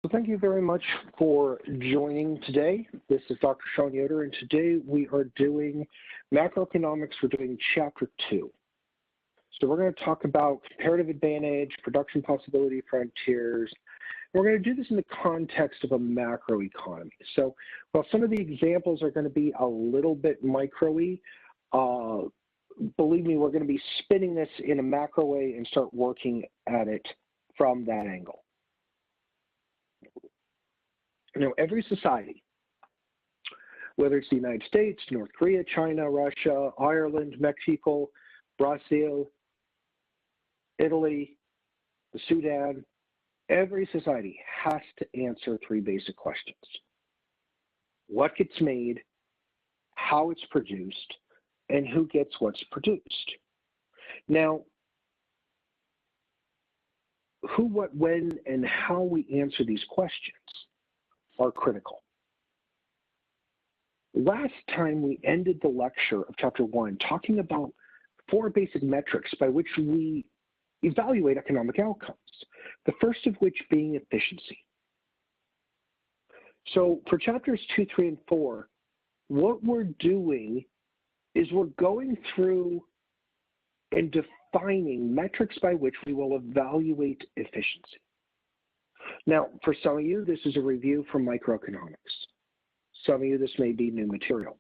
So thank you very much for joining today. This is Dr. Sean Yoder, and today we are doing macroeconomics. We're doing chapter 2. So we're going to talk about comparative advantage, production possibility frontiers. We're going to do this in the context of a macroeconomy. So while some of the examples are going to be a little bit micro-y, believe me, we're going to be spinning this in a macro way and start working at it from that angle. Now, every society, whether it's the United States, North Korea, China, Russia, Ireland, Mexico, Brazil, Italy, the Sudan, every society has to answer 3 basic questions. What gets made, how it's produced, and who gets what's produced. Now, who, what, when, and how we answer these questions are critical. Last time we ended the lecture of chapter 1 talking about 4 basic metrics by which we evaluate economic outcomes, the first of which being efficiency. So for chapters 2, 3, and 4, what we're doing is we're going through and defining metrics by which we will evaluate efficiency. Now, for some of you, this is a review from microeconomics. Some of you, this may be new material.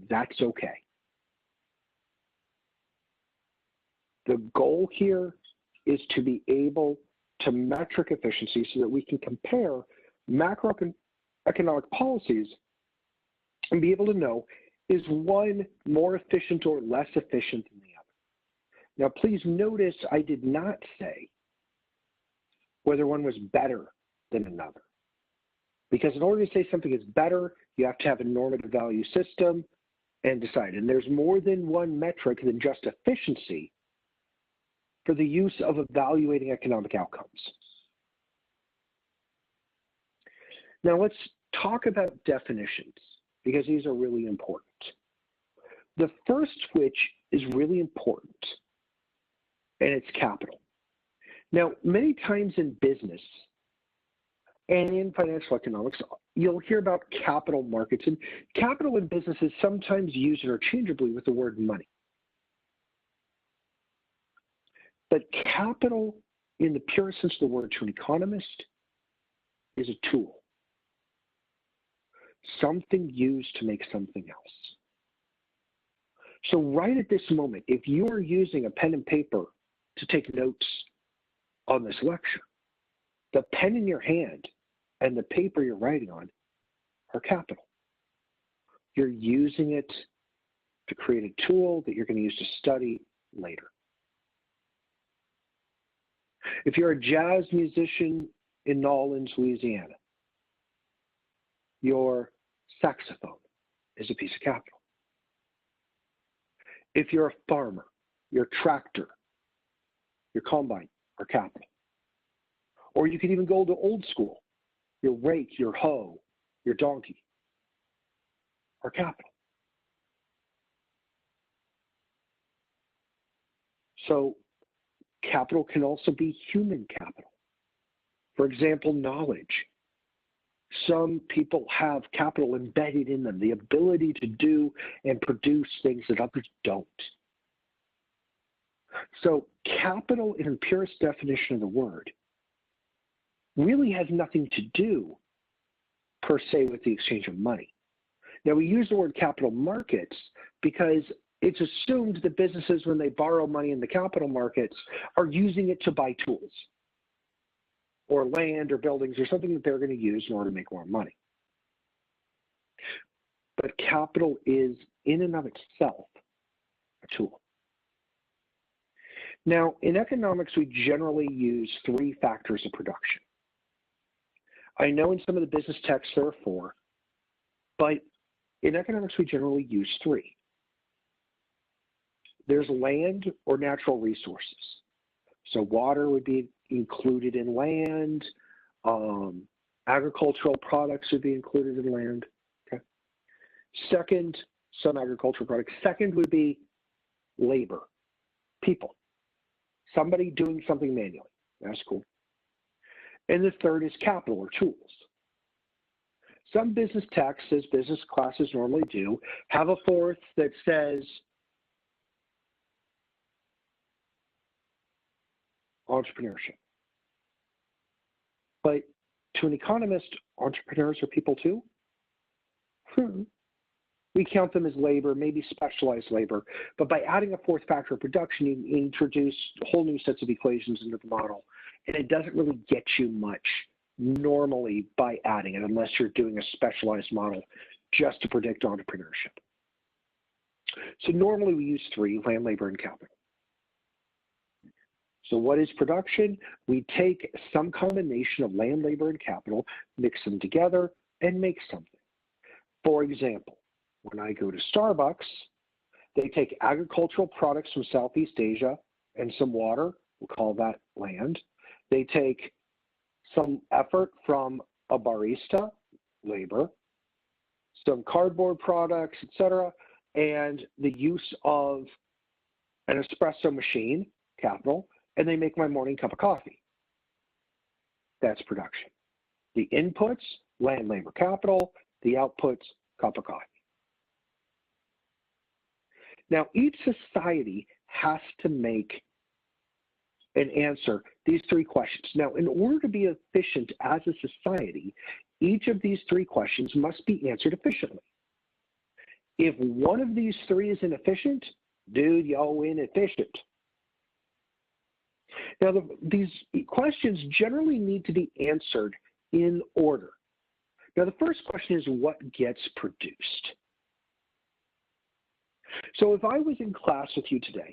That's okay. The goal here is to be able to metric efficiency so that we can compare macroeconomic policies and be able to know, is one more efficient or less efficient than the other? Now, please notice I did not say whether one was better than another. Because in order to say something is better, you have to have a normative value system and decide. And there's more than one metric than just efficiency for the use of evaluating economic outcomes. Now let's talk about definitions, because these are really important. The first which is really important, and it's capital. Now, many times in business and in financial economics, you'll hear about capital markets, and capital in business is sometimes used interchangeably with the word money. But capital, in the purest sense of the word to an economist, is a tool. Something used to make something else. So right at this moment, if you are using a pen and paper to take notes on this lecture, the pen in your hand and the paper you're writing on are capital. You're using it to create a tool that you're going to use to study later. If you're a jazz musician in New Orleans, Louisiana, your saxophone is a piece of capital. If you're a farmer, your tractor, your combine are capital. Or you can even go to old school. Your rake, your hoe, your donkey are capital. So capital can also be human capital. For example, knowledge. Some people have capital embedded in them, the ability to do and produce things that others don't. So capital, in the purest definition of the word, really has nothing to do, per se, with the exchange of money. Now, we use the word capital markets because it's assumed that businesses, when they borrow money in the capital markets, are using it to buy tools or land or buildings or something that they're going to use in order to make more money. But capital is, in and of itself, a tool. Now, in economics, we generally use 3 factors of production. I know in some of the business texts there are 4, but in economics, we generally use 3. There's land or natural resources. So water would be included in land. Agricultural products would be included in land. Okay. Second, some agricultural products. Second would be labor, people. Somebody doing something manually. That's cool. And the third is capital or tools. Some business texts, as business classes normally do, have a fourth that says entrepreneurship. But to an economist, entrepreneurs are people too? We count them as labor, maybe specialized labor, but by adding a fourth factor of production, you introduce whole new sets of equations into the model, and it doesn't really get you much normally by adding it, unless you're doing a specialized model just to predict entrepreneurship. So normally we use three: land, labor, and capital. So what is production? We take some combination of land, labor, and capital, mix them together, and make something. For example, when I go to Starbucks, they take agricultural products from Southeast Asia and some water, we'll call that land. They take some effort from a barista, labor, some cardboard products, etc., and the use of an espresso machine, capital, and they make my morning cup of coffee. That's production. The inputs, land, labor, capital. The outputs, cup of coffee. Now, each society has to make and answer these three questions. Now, in order to be efficient as a society, each of these three questions must be answered efficiently. If one of these three is inefficient, dude, yo, inefficient. Now, these questions generally need to be answered in order. Now, the first question is what gets produced? So if I was in class with you today,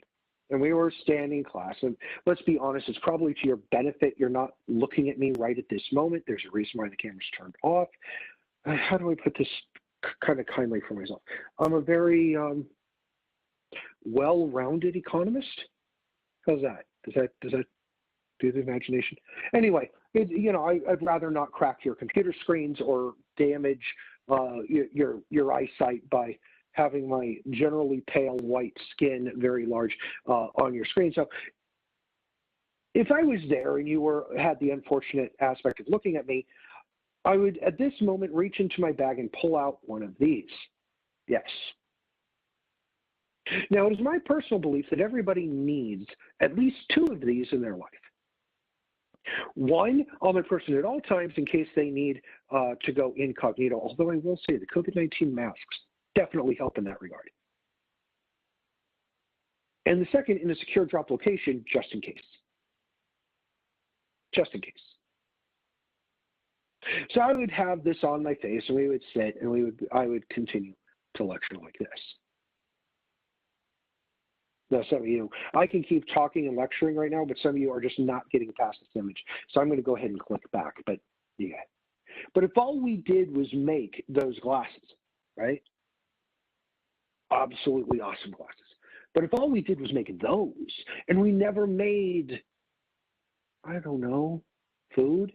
and we were standing in class, and let's be honest, it's probably to your benefit you're not looking at me right at this moment. There's a reason why the camera's turned off. How do I put this kind of kindly for myself? I'm a very well-rounded economist. How's that? Does that do the imagination? Anyway, I'd rather not crack your computer screens or damage your eyesight by having my generally pale white skin very large on your screen. So if I was there and you had the unfortunate aspect of looking at me, I would at this moment reach into my bag and pull out one of these. Yes. Now, it is my personal belief that everybody needs at least two of these in their life. One on their person at all times in case they need to go incognito, although I will say the COVID-19 masks definitely help in that regard. And the second in a secure drop location, just in case. Just in case. So I would have this on my face and we would sit and I would continue to lecture like this. Now, some of you, I can keep talking and lecturing right now, but some of you are just not getting past this image. So I'm going to go ahead and click back, but yeah. But if all we did was make those glasses, right? Absolutely awesome glasses. But if all we did was make those, and we never made, I don't know, food,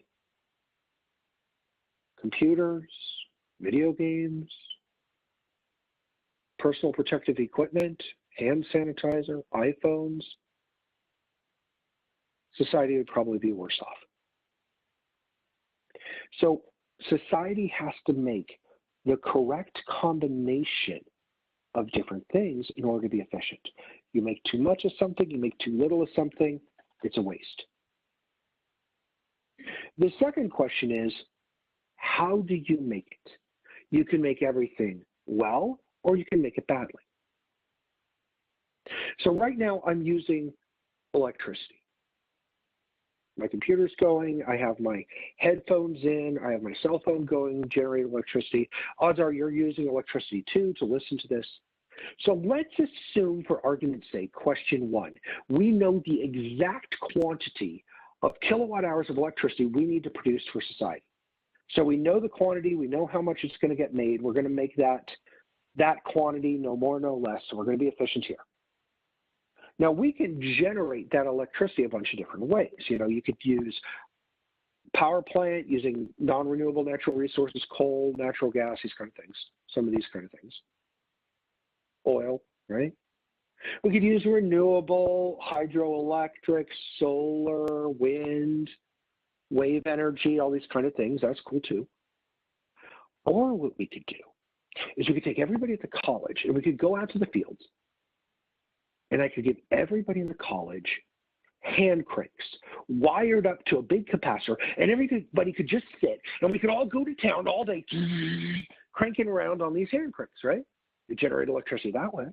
computers, video games, personal protective equipment, hand sanitizer, iPhones, society would probably be worse off. So society has to make the correct combination of different things in order to be efficient. You make too much of something, you make too little of something, it's a waste. The second question is, how do you make it? You can make everything well, or you can make it badly. So right now I'm using electricity. My computer's going, I have my headphones in, I have my cell phone going, generating electricity. Odds are you're using electricity too to listen to this. So let's assume, for argument's sake, question one, we know the exact quantity of kilowatt hours of electricity we need to produce for society. So we know the quantity, we know how much it's going to get made, we're going to make that quantity, no more, no less, so we're going to be efficient here. Now, we can generate that electricity a bunch of different ways. You know, you could use power plant using non-renewable natural resources, coal, natural gas, these kind of things, some of these kind of things. Oil, right? We could use renewable, hydroelectric, solar, wind, wave energy, all these kind of things. That's cool too. Or what we could do is we could take everybody at the college and we could go out to the fields and I could give everybody in the college hand cranks wired up to a big capacitor, and everybody could just sit and we could all go to town all day cranking around on these hand cranks, right? You generate electricity that way.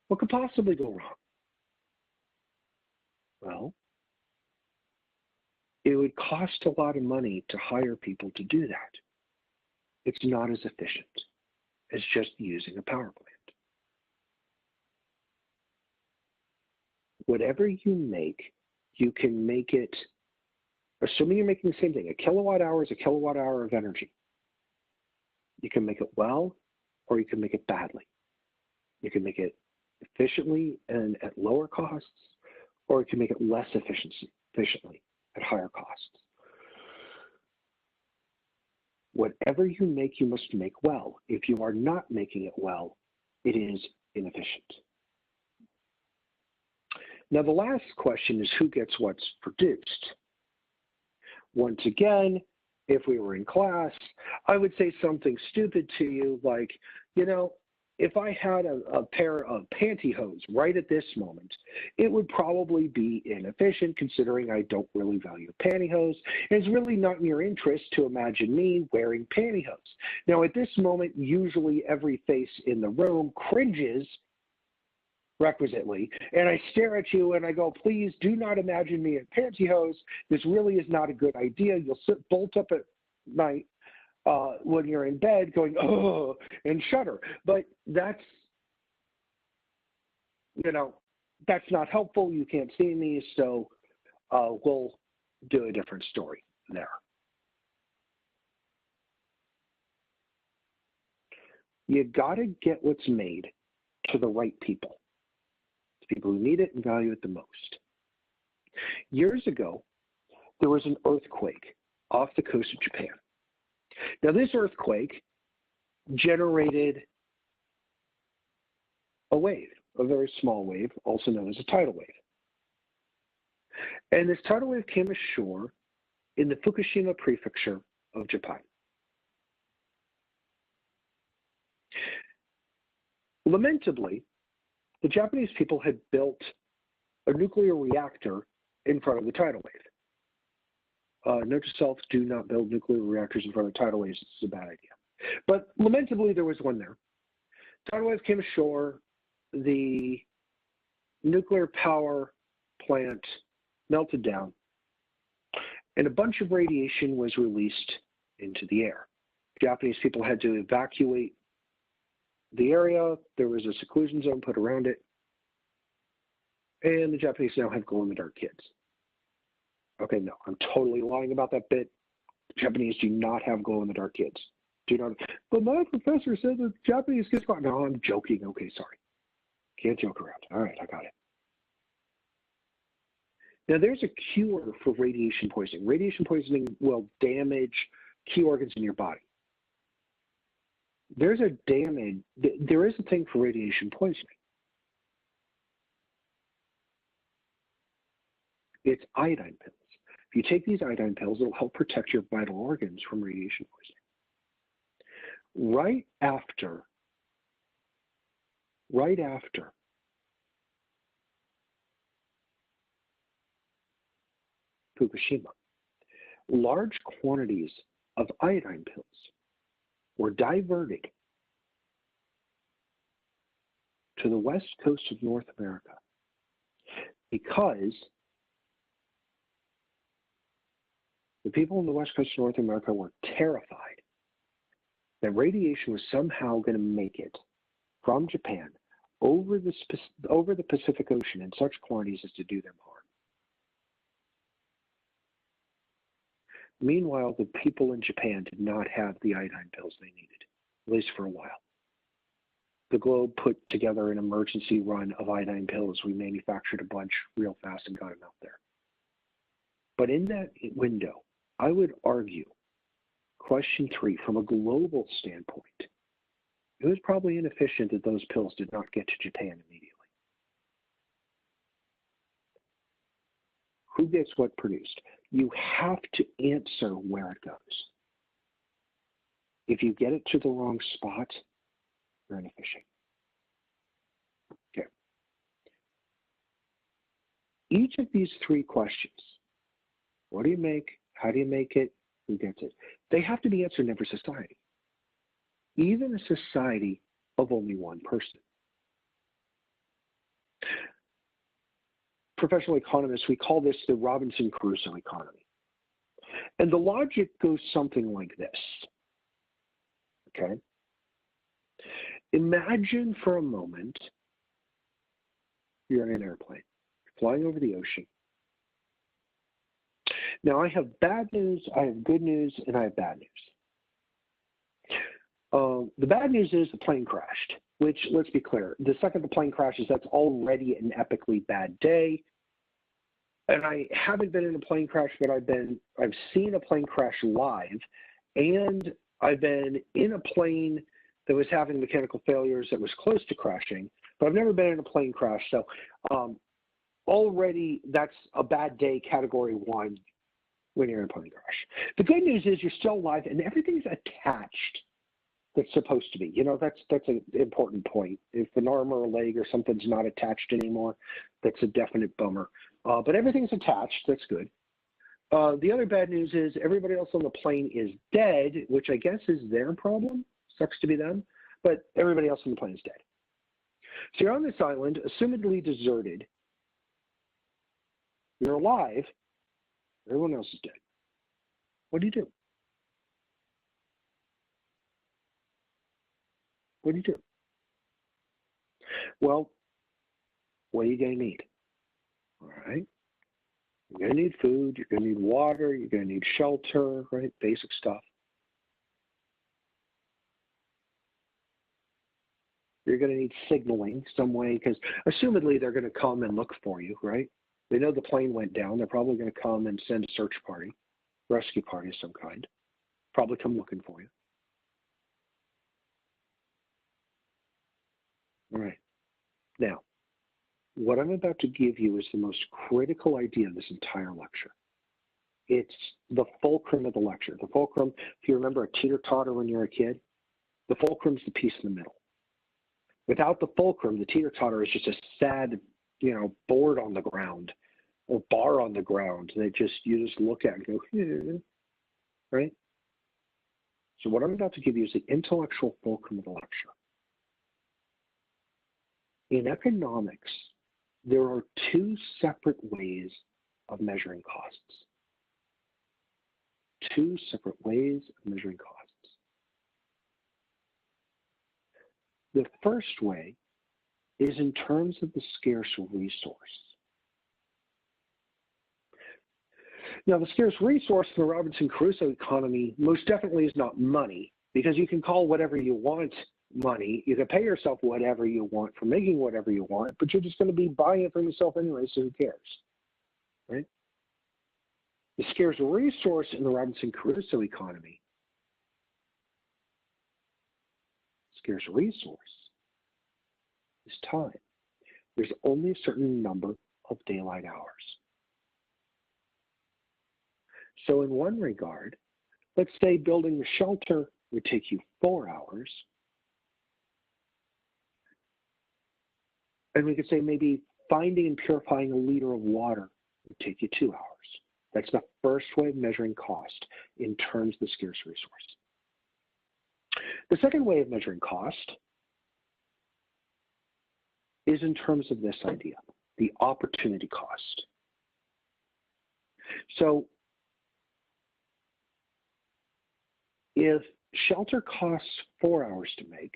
What could possibly go wrong? Well, it would cost a lot of money to hire people to do that. It's not as efficient as just using a power plant. Whatever you make, you can make it, assuming you're making the same thing, a kilowatt hour is a kilowatt hour of energy. You can make it well, or you can make it badly. You can make it efficiently and at lower costs, or you can make it less efficiently at higher costs. Whatever you make, you must make well. If you are not making it well, it is inefficient. Now, the last question is who gets what's produced? Once again, if we were in class, I would say something stupid to you like, you know, if I had a pair of pantyhose right at this moment, it would probably be inefficient considering I don't really value pantyhose. And it's really not in your interest to imagine me wearing pantyhose. Now, at this moment, usually every face in the room cringes requisitely, and I stare at you and I go, please do not imagine me in pantyhose. This really is not a good idea. You'll bolt up at night when you're in bed going, oh, and shudder. But that's, you know, that's not helpful. You can't see me, so we'll do a different story there. You got to get what's made to the right people. People who need it and value it the most. Years ago, there was an earthquake off the coast of Japan. Now, this earthquake generated a wave, a very small wave, also known as a tidal wave. And this tidal wave came ashore in the Fukushima prefecture of Japan. Lamentably, the Japanese people had built a nuclear reactor in front of the tidal wave. Note to self, do not build nuclear reactors in front of tidal waves. It's a bad idea. But lamentably, there was one there. Tidal wave came ashore. The nuclear power plant melted down, and a bunch of radiation was released into the air. Japanese people had to evacuate the area. There was a seclusion zone put around it, and the Japanese now have glow-in-the-dark kids. Okay, no, I'm totally lying about that bit. The Japanese do not have glow-in-the-dark kids. Do not. But my professor said the Japanese kids got. No, I'm joking. Okay, sorry. Can't joke around. All right, I got it. Now, there's a cure for radiation poisoning. Radiation poisoning will damage key organs in your body. There is a thing for radiation poisoning. It's iodine pills. If you take these iodine pills, it'll help protect your vital organs from radiation poisoning. Right after Fukushima, large quantities of iodine pills were diverted to the west coast of North America because the people in the west coast of North America were terrified that radiation was somehow going to make it from Japan over the Pacific Ocean in such quantities as to do them harm. Meanwhile, the people in Japan did not have the iodine pills they needed, at least for a while. The Globe put together an emergency run of iodine pills. We manufactured a bunch real fast and got them out there. But in that window, I would argue, question 3, from a global standpoint, it was probably inefficient that those pills did not get to Japan immediately. Who gets what produced? you have to answer where it goes. If you get it to the wrong spot, you're inefficient. Okay. Each of these three questions, what do you make? How do you make it? Who gets it? They have to be answered in every society, even a society of only one person. Professional economists, we call this the Robinson Crusoe economy. And the logic goes something like this, okay? Imagine for a moment you're in an airplane, flying over the ocean. Now, I have bad news, I have good news, and I have bad news. The bad news is the plane crashed, which, let's be clear, the second the plane crashes, that's already an epically bad day. And I haven't been in a plane crash, but I've seen a plane crash live, and I've been in a plane that was having mechanical failures that was close to crashing, but I've never been in a plane crash. So already that's a bad day, category 1, when you're in a plane crash. The good news is you're still alive and everything's attached that's supposed to be. You know, that's an important point. If an arm or a leg or something's not attached anymore, that's a definite bummer. But everything's attached, that's good. The other bad news is everybody else on the plane is dead, which I guess is their problem. Sucks to be them, but everybody else on the plane is dead. So you're on this island, assumedly deserted. You're alive. Everyone else is dead. What do you do? What do you do? Well, what are you going to need? All right. You're going to need food. You're going to need water. You're going to need shelter, right? Basic stuff. You're going to need signaling some way because assumedly they're going to come and look for you, right? They know the plane went down. They're probably going to come and send a search party, rescue party of some kind. Probably come looking for you. All right. Now, what I'm about to give you is the most critical idea of this entire lecture. It's the fulcrum of the lecture. The fulcrum, if you remember a teeter-totter when you're a kid, the fulcrum's the piece in the middle. Without the fulcrum, the teeter-totter is just a sad, board on the ground or bar on the ground that you just look at and go, right? So what I'm about to give you is the intellectual fulcrum of the lecture. In economics, there are two separate ways of measuring costs. Two separate ways of measuring costs. The first way is in terms of the scarce resource. Now, the scarce resource in the Robinson Crusoe economy most definitely is not money, because you can call whatever you want money. You can pay yourself whatever you want for making whatever you want, but you're just going to be buying it from yourself anyway, so who cares, right? The scarce resource in the Robinson Crusoe economy, scarce resource, is time. There's only a certain number of daylight hours. So in one regard, let's say building the shelter would take you 4 hours. And we could say maybe finding and purifying a liter of water would take you 2 hours. That's the first way of measuring cost in terms of the scarce resource. The second way of measuring cost is in terms of this idea, the opportunity cost. So if shelter costs 4 hours to make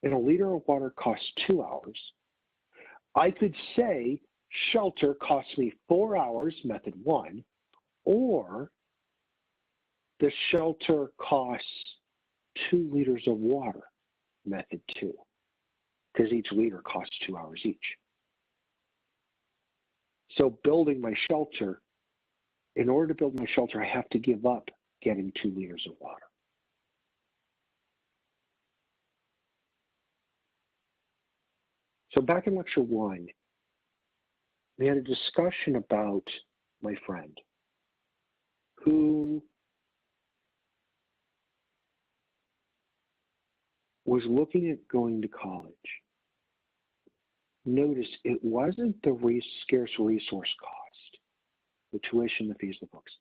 and a liter of water costs 2 hours, I could say shelter costs me 4 hours, method 1, or the shelter costs 2 liters of water, method 2, because each liter costs 2 hours each. So building my shelter, in order to build my shelter, I have to give up getting 2 liters of water. So back in lecture 1, we had a discussion about my friend. who was looking at going to college noticed it wasn't the scarce resource cost, the tuition, the fees, the books,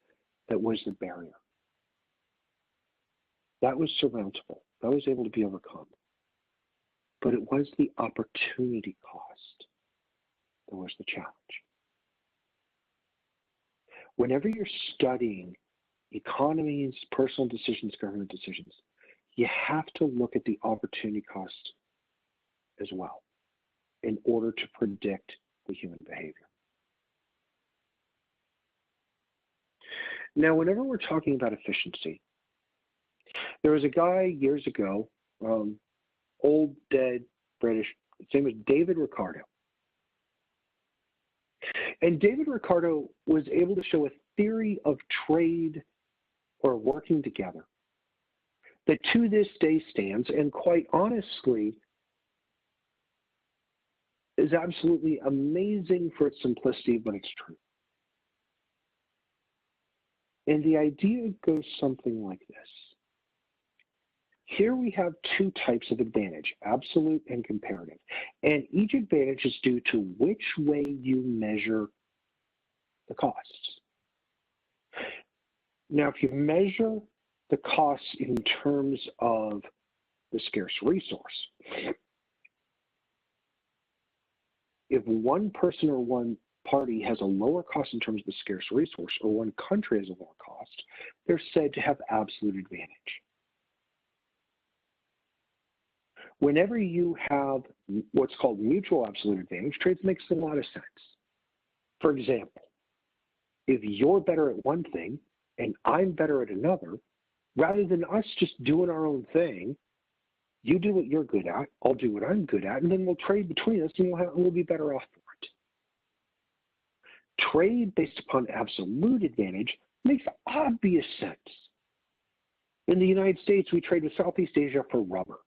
that was the barrier. That was surmountable. That was able to be overcome. But it was the opportunity cost that was the challenge. Whenever you're studying economies, personal decisions, government decisions, you have to look at the opportunity cost as well in order to predict the human behavior. Now, whenever we're talking about efficiency, there was a guy years ago, old, dead, British, his name was David Ricardo. And David Ricardo was able to show a theory of trade or working together that to this day stands, and quite honestly, is absolutely amazing for its simplicity, but it's true. And the idea goes something like this. Here we have two types of advantage, absolute and comparative. And each advantage is due to which way you measure the costs. Now, if you measure the costs in terms of the scarce resource, if one person or one party has a lower cost in terms of the scarce resource, or one country has a lower cost, they're said to have absolute advantage. Whenever you have what's called mutual absolute advantage, trades makes a lot of sense. For example, if you're better at one thing and I'm better at another, rather than us just doing our own thing, you do what you're good at, I'll do what I'm good at, and then we'll trade between us and we'll be better off for it. Trade based upon absolute advantage makes obvious sense. In the United States, we trade with Southeast Asia for rubber.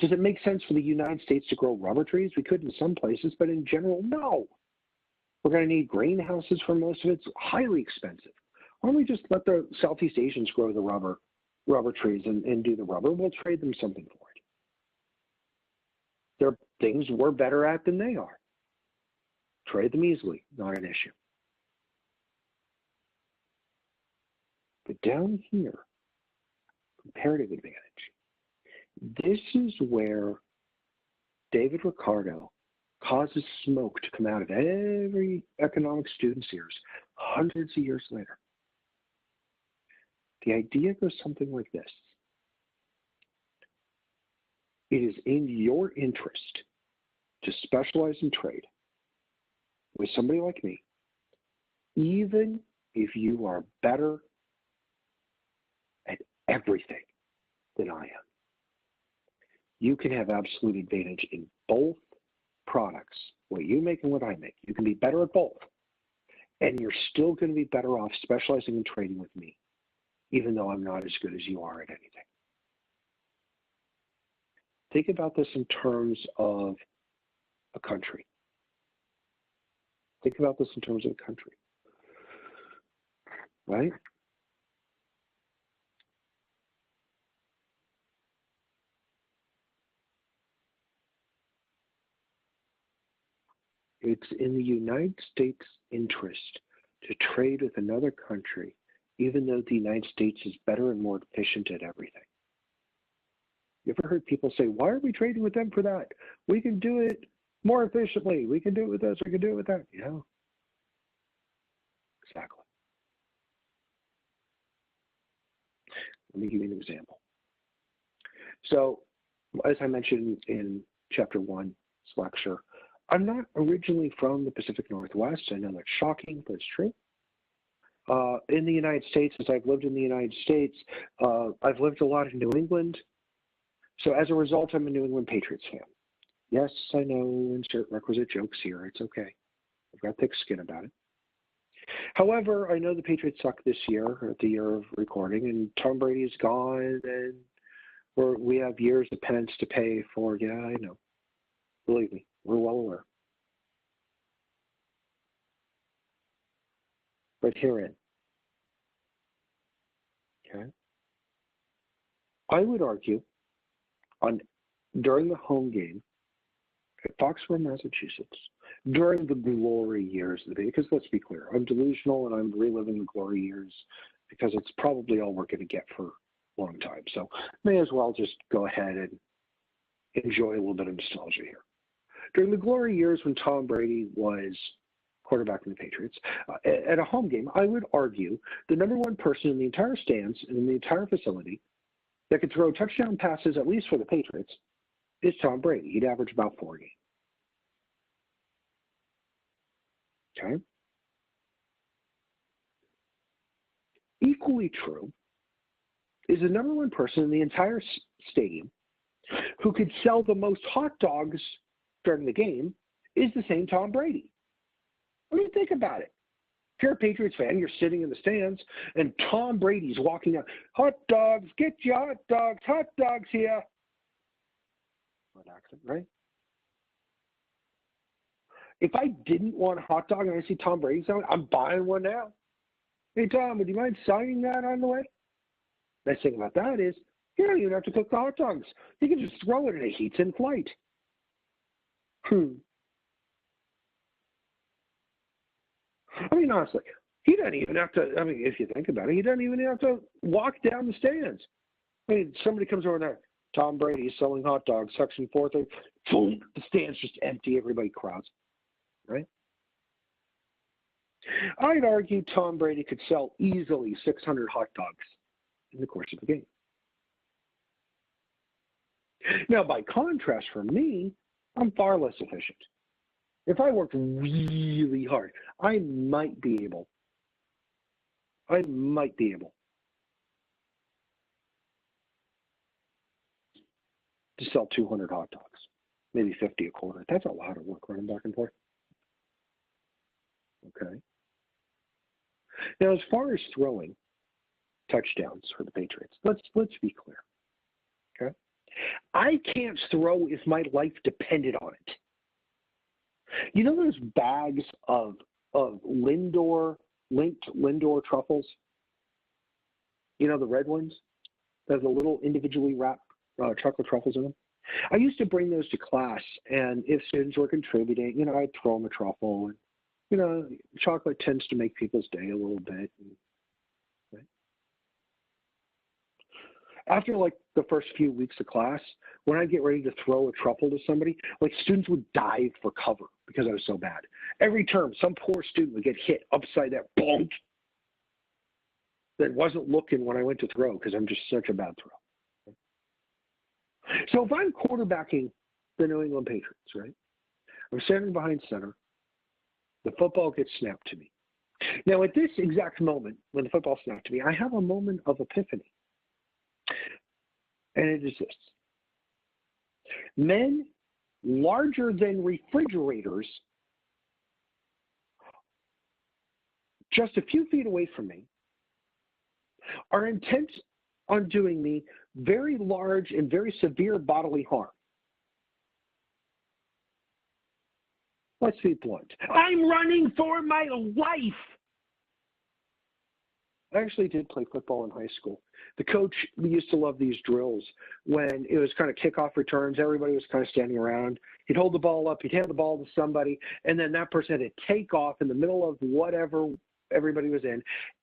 Does it make sense for the United States to grow rubber trees? We could in some places, but in general, no. We're going to need greenhouses for most of it. It's highly expensive. Why don't we just let the Southeast Asians grow the rubber trees and do the rubber? We'll trade them something for it. There are things we're better at than they are. Trade them easily, not an issue. But down here, comparative advantage. This is where David Ricardo causes smoke to come out of every economic student's ears hundreds of years later. The idea goes something like this. It is in your interest to specialize in trade with somebody like me, even if you are better at everything than I am. You can have absolute advantage in both products, what you make and what I make. You can be better at both, and you're still going to be better off specializing in trading with me, even though I'm not as good as you are at anything. Think about this in terms of a country. Think about this in terms of a country, right? It's in the United States' interest to trade with another country, even though the United States is better and more efficient at everything. You ever heard people say, why are we trading with them for that? We can do it more efficiently. We can do it with this. We can do it with that. Yeah, exactly. Let me give you an example. So, as I mentioned in chapter 1's lecture, I'm not originally from the Pacific Northwest. I know that's shocking, but it's true. In the United States, as I've lived in the United States, I've lived a lot in New England. So as a result, I'm a New England Patriots fan. Yes, I know, insert requisite jokes here. It's okay. I've got thick skin about it. However, I know the Patriots suck this year, at the year of recording, and Tom Brady is gone, and we have years of penance to pay for. Yeah, I know. Believe me, we're well aware. But herein, Okay. I would argue during the home game at Foxborough, Massachusetts, during the glory years of the day, because let's be clear, I'm delusional and I'm reliving the glory years because it's probably all we're going to get for a long time. So may as well just go ahead and enjoy a little bit of nostalgia here. During the glory years when Tom Brady was quarterback of the Patriots, at a home game, I would argue the number one person in the entire stands and in the entire facility that could throw touchdown passes, at least for the Patriots, is Tom Brady. He'd average about 4 a game. Okay? Equally true is the number one person in the entire stadium who could sell the most hot dogs during the game is the same Tom Brady. I mean, think about it. If you're a Patriots fan, you're sitting in the stands, and Tom Brady's walking out, hot dogs, get your hot dogs here. What accent, right? If I didn't want a hot dog and I see Tom Brady's out, I'm buying one now. Hey, Tom, would you mind signing that on the way? Nice thing about that is you don't even have to cook the hot dogs. You can just throw it and it heats in flight. I mean, honestly, he doesn't even have to, I mean, if you think about it, he doesn't even have to walk down the stands. I mean, somebody comes over there, Tom Brady is selling hot dogs, section 430, boom, the stand's just empty, everybody crowds, right? I'd argue Tom Brady could sell easily 600 hot dogs in the course of the game. Now, by contrast, for me, I'm far less efficient. If I worked really hard, I might be able to sell 200 hot dogs, maybe 50 a quarter. That's a lot of work running back and forth. Okay. Now, as far as throwing touchdowns for the Patriots, let's be clear. Okay. I can't throw if my life depended on it. You know those bags of linked Lindor truffles? You know, the red ones? There's a little individually wrapped chocolate truffles in them. I used to bring those to class, and if students were contributing, you know, I'd throw them a truffle. And, you know, chocolate tends to make people's day a little bit. Right? After, like, the first few weeks of class, when I get ready to throw a truffle to somebody, like, students would dive for cover because I was so bad. Every term, some poor student would get hit upside that bonk that wasn't looking when I went to throw because I'm just such a bad throw. So if I'm quarterbacking the New England Patriots, right, I'm standing behind center, the football gets snapped to me. Now, at this exact moment, when the football snapped to me, I have a moment of epiphany. And it is this. Men larger than refrigerators, just a few feet away from me, are intent on doing me very large and very severe bodily harm. Let's be blunt. I'm running for my life. I actually did play football in high school. The coach, we used to love these drills when it was kind of kickoff returns. Everybody was kind of standing around. He'd hold the ball up. He'd hand the ball to somebody, and then that person had to take off in the middle of whatever everybody was in.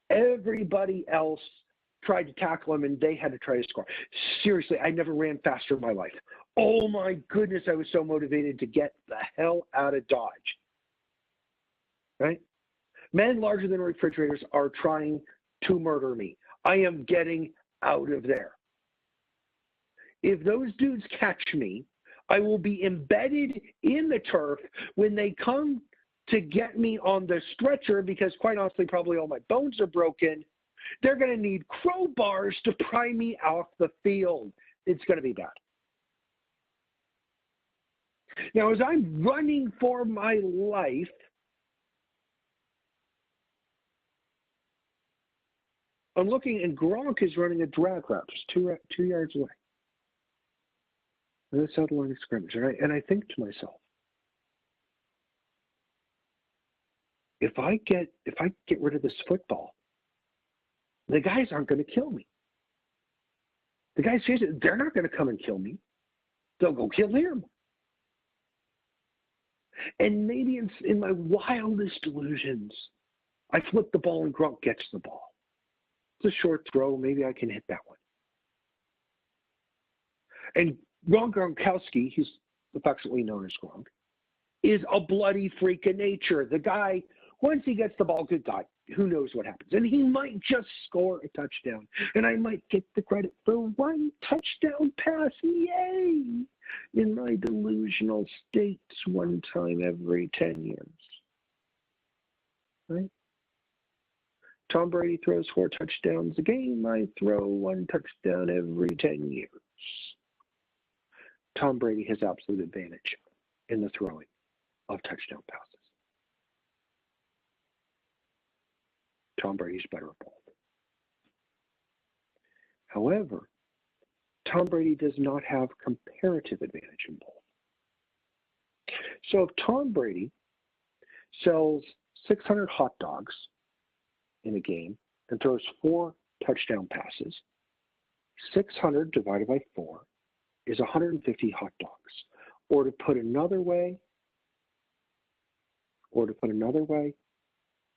Everybody else tried to tackle him, and they had to try to score. Seriously, I never ran faster in my life. Oh, my goodness, I was so motivated to get the hell out of Dodge. Right? Men larger than refrigerators are trying to murder me. I am getting out of there. If those dudes catch me, I will be embedded in the turf when they come to get me on the stretcher because, quite honestly, probably all my bones are broken. They're going to need crowbars to pry me off the field. It's going to be bad. Now, as I'm running for my life, I'm looking, and Gronk is running a drag route just 2 yards away. And that's how the line of scrimmage. And I think to myself, if I get rid of this football, the guys aren't going to kill me. The guys chasing, they're not going to come and kill me. They'll go kill him. And maybe in my wildest delusions, I flip the ball and Gronk gets the ball. It's a short throw. Maybe I can hit that one. And Ron Gronkowski, he's affectionately known as Gronk, is a bloody freak of nature. The guy, once he gets the ball, good God, who knows what happens. And he might just score a touchdown. And I might get the credit for one touchdown pass. Yay! In my delusional states one time every 10 years. Right? Tom Brady throws 4 touchdowns a game. I throw 1 touchdown every 10 years. Tom Brady has absolute advantage in the throwing of touchdown passes. Tom Brady's better at both. However, Tom Brady does not have comparative advantage in both. So if Tom Brady sells 600 hot dogs in a game and throws 4 touchdown passes, 600 divided by 4 is 150 hot dogs. Or to put another way,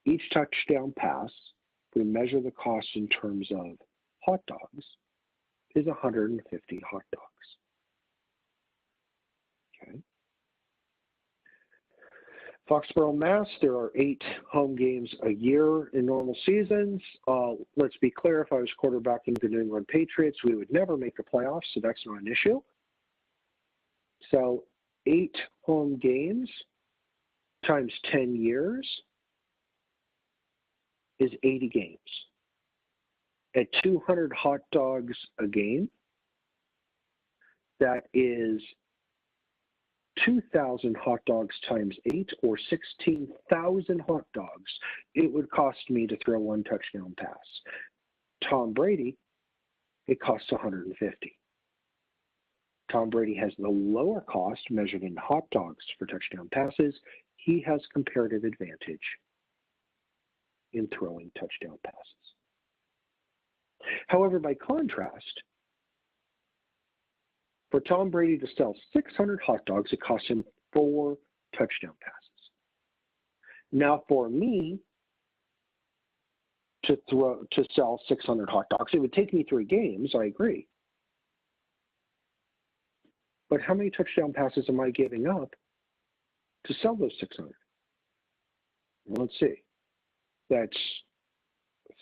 each touchdown pass, if we measure the cost in terms of hot dogs, is 150 hot dogs. Okay. Foxborough, Mass, there are 8 home games a year in normal seasons. Let's be clear, if I was quarterbacking the New England Patriots, we would never make the playoffs, so that's not an issue. So 8 home games times 10 years is 80 games. At 200 hot dogs a game, that is 2,000 hot dogs times 8, or 16,000 hot dogs it would cost me to throw 1 touchdown pass. Tom Brady, it costs 150. Tom Brady has the lower cost measured in hot dogs for touchdown passes. He has comparative advantage in throwing touchdown passes. However, by contrast, for Tom Brady to sell 600 hot dogs, it costs him 4 touchdown passes. Now, for me to sell 600 hot dogs, it would take me 3 games, I agree. But how many touchdown passes am I giving up to sell those 600? Well, let's see. That's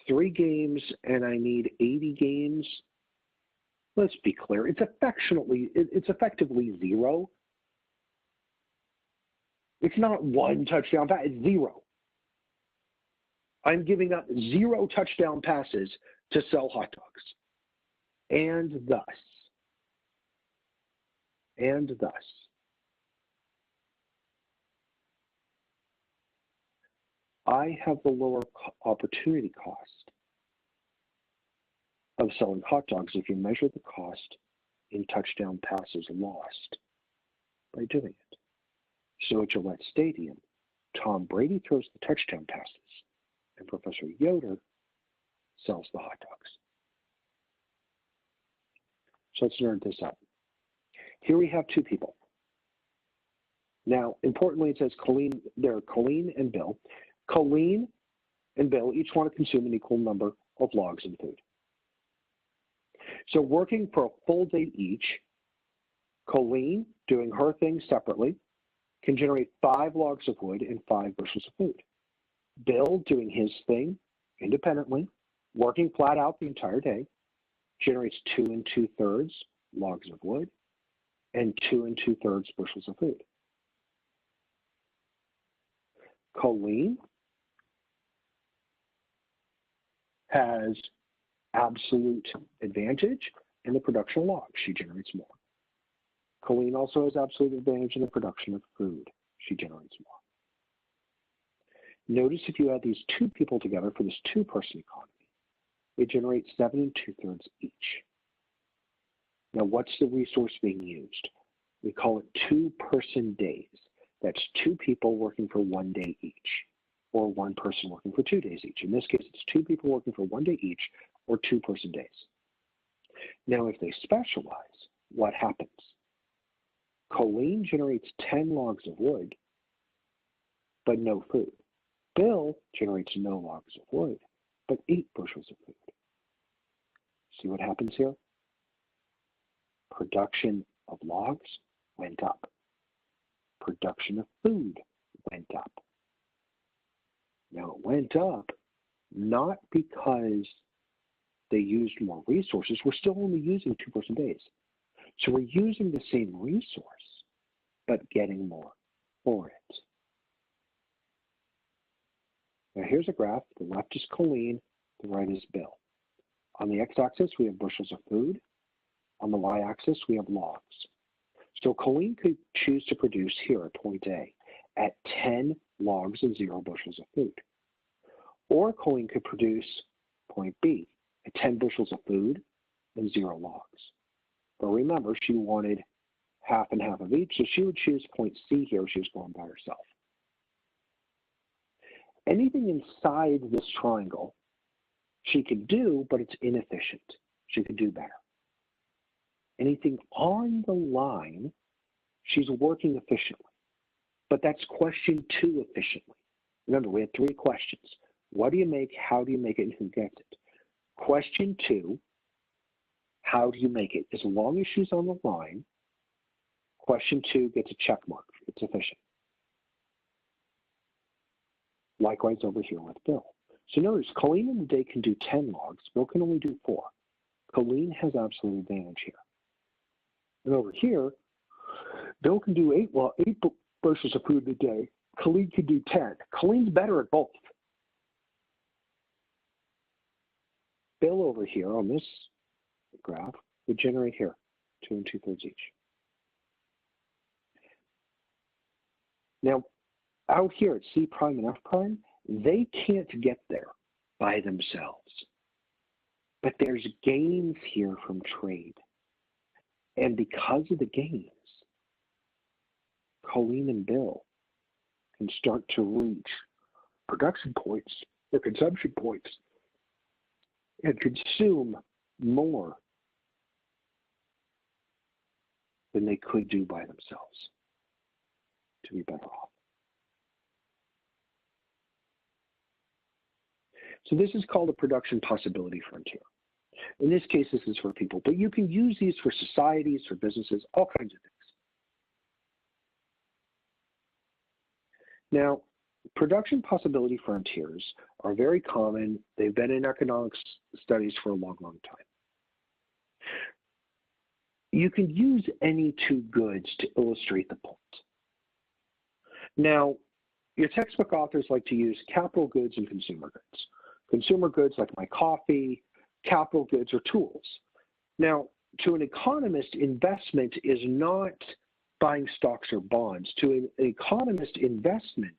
3 games, and I need 80 games. Let's be clear. It's effectively 0. It's not 1 touchdown pass. It's 0. I'm giving up 0 touchdown passes to sell hot dogs. And thus, I have the lower opportunity cost of selling hot dogs if you measure the cost in touchdown passes lost by doing it. So at Gillette Stadium, Tom Brady throws the touchdown passes, and Professor Yoder sells the hot dogs. So let's nerd this up. Here we have 2 people. Now, importantly, it says Colleen, there are Colleen and Bill. Colleen and Bill each want to consume an equal number of logs of food. So working for a full day each, Colleen, doing her thing separately, can generate 5 logs of wood and 5 bushels of food. Bill, doing his thing independently, working flat out the entire day, generates 2 2/3 logs of wood and 2 2/3 bushels of food. Colleen has absolute advantage in the production of logs. She generates more. Colleen also has absolute advantage in the production of food. She generates more. Notice if you add these 2 people together for this 2-person economy, it generates 7 2/3 each. Now, what's the resource being used? We call it 2-person days. That's 2 people working for 1 day each, or 1 person working for 2 days each. In this case, it's 2 people working for 1 day each, or 2-person days. Now, if they specialize, what happens? Colleen generates 10 logs of wood, but no food. Bill generates no logs of wood, but 8 bushels of food. See what happens here? Production of logs went up. Production of food went up. Now, it went up not because they used more resources. We're still only using 2-person days. So we're using the same resource, but getting more for it. Now here's a graph. The left is Colleen, the right is Bill. On the x-axis, we have bushels of food. On the y-axis, we have logs. So Colleen could choose to produce here at point A at 10 logs and 0 bushels of food. Or Colleen could produce point B at 10 bushels of food and 0 logs. But remember, she wanted half and half of each, so she would choose point C here if she was going by herself. Anything inside this triangle she could do, but it's inefficient. She could do better. Anything on the line, she's working efficiently. But that's question 2 efficiently. Remember, we had 3 questions. What do you make, how do you make it, and who gets it? Question 2, how do you make it? As long as she's on the line, question 2 gets a check mark. It's efficient. Likewise over here with Bill. So notice, Colleen in the day can do 10 logs. Bill can only do 4. Colleen has absolute advantage here. And over here, Bill can do 8 bushels of food a day. Colleen can do 10. Colleen's better at both. Bill over here on this graph would generate here 2 2/3 each. Now, out here at C prime and F prime, they can't get there by themselves. But there's gains here from trade. And because of the gains, Colleen and Bill can start to reach production points or consumption points and consume more than they could do by themselves to be better off. So this is called a production possibility frontier. In this case, this is for people, but you can use these for societies, for businesses, all kinds of things. Now, production possibility frontiers are very common. They've been in economics studies for a long, long time. You can use any 2 goods to illustrate the point. Now, your textbook authors like to use capital goods and consumer goods. Consumer goods like my coffee, capital goods are tools. Now, to an economist, investment is not buying stocks or bonds. To an economist, investment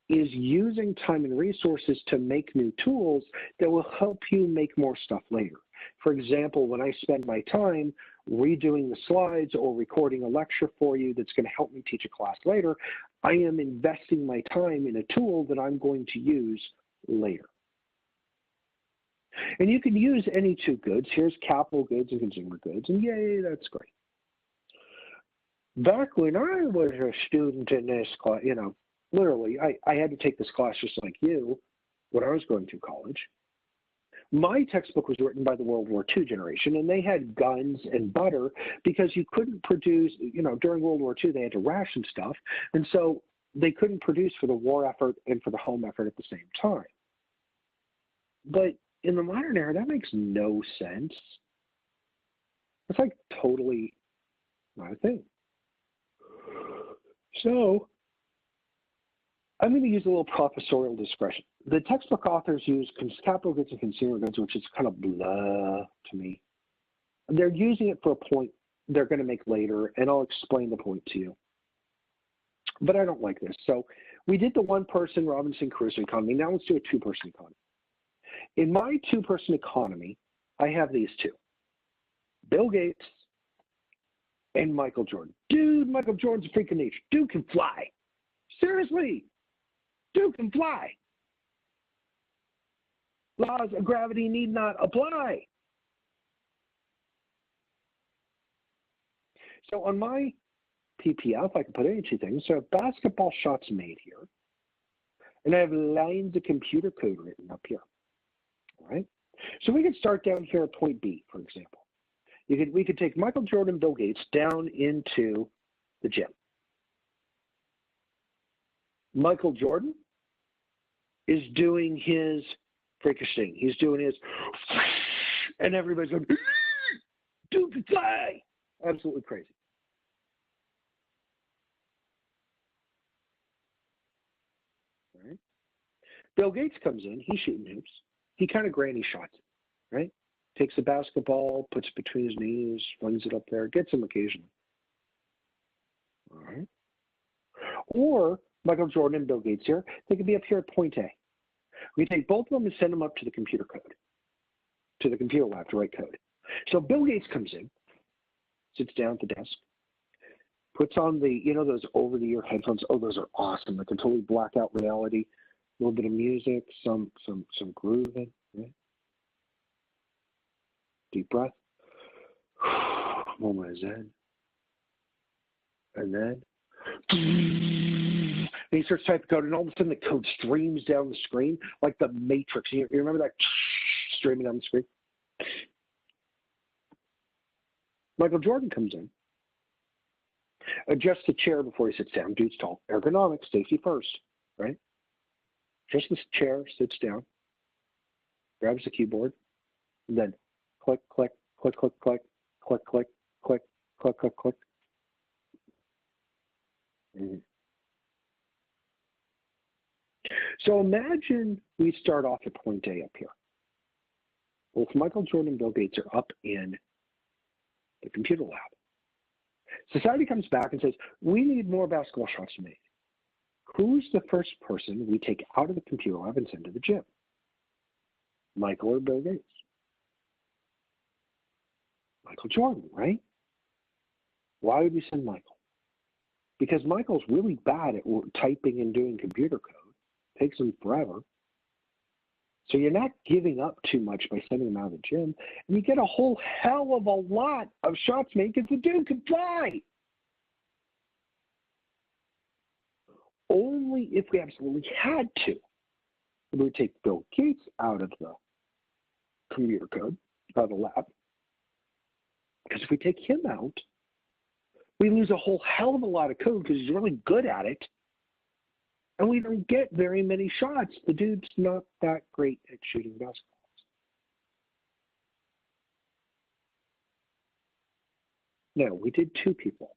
is using time and resources to make new tools that will help you make more stuff later. For example, when I spend my time redoing the slides or recording a lecture for you that's going to help me teach a class later, I am investing my time in a tool that I'm going to use later. And you can use any 2 goods. Here's capital goods and consumer goods, and yay, that's great. Back when I was a student in this class, literally, I had to take this class just like you when I was going through college. My textbook was written by the World War II generation, and they had guns and butter because you couldn't produce, during World War II, they had to ration stuff, and so they couldn't produce for the war effort and for the home effort at the same time. But in the modern era, that makes no sense. It's like totally not a thing. So I'm going to use a little professorial discretion. The textbook authors use capital goods and consumer goods, which is kind of blah to me. They're using it for a point they're going to make later, and I'll explain the point to you. But I don't like this. So we did the 1-person Robinson Crusoe economy. Now let's do a 2-person economy. In my 2-person economy, I have these 2. Bill Gates and Michael Jordan. Dude, Michael Jordan's a freak of nature. Dude can fly. Seriously. Dude can fly. Laws of gravity need not apply. So on my PPF, I can put any two things. So I have basketball shots made here, and I have lines of computer code written up here. All right. So we could start down here at point B, for example. We could take Michael Jordan, Bill Gates down into the gym. Michael Jordan is doing his freakish thing. He's doing his, and everybody's going, dude, fly! Absolutely crazy. All right. Bill Gates comes in. He's shooting hoops. He kind of granny shots it, right? Takes the basketball, puts it between his knees, flings it up there, gets him occasionally. All right. Or Michael Jordan and Bill Gates here, they could be up here at point A. We take both of them and send them up to the computer code, to the computer lab to write code. So Bill Gates comes in, sits down at the desk, puts on the, those over-the-ear headphones. Oh, those are awesome. They can totally black out reality. A little bit of music, some grooving. Right? Deep breath. Moment of zen. And then and he starts typing code, and all of a sudden the code streams down the screen like the Matrix. You remember that streaming down the screen? Michael Jordan comes in, adjusts the chair before he sits down. Dude's tall. Ergonomics, safety first, right? Adjusts the chair, sits down, grabs the keyboard, and then click, click, click, click, click, click, click, click, click, click, click. So imagine we start off at point A up here. Both Michael Jordan and Bill Gates are up in the computer lab. Society comes back and says, we need more basketball shots made. Who's the first person we take out of the computer lab and send to the gym? Michael or Bill Gates? Michael Jordan, right? Why would we send Michael? Because Michael's really bad at typing and doing computer code. Takes him forever. So you're not giving up too much by sending him out of the gym. And you get a whole hell of a lot of shots made because the dude can fly. Only if we absolutely had to. We would take Bill Gates out of the computer code, out of the lab. Because if we take him out, we lose a whole hell of a lot of code because he's really good at it. And we don't get very many shots. The dude's not that great at shooting basketballs. No, we did two people.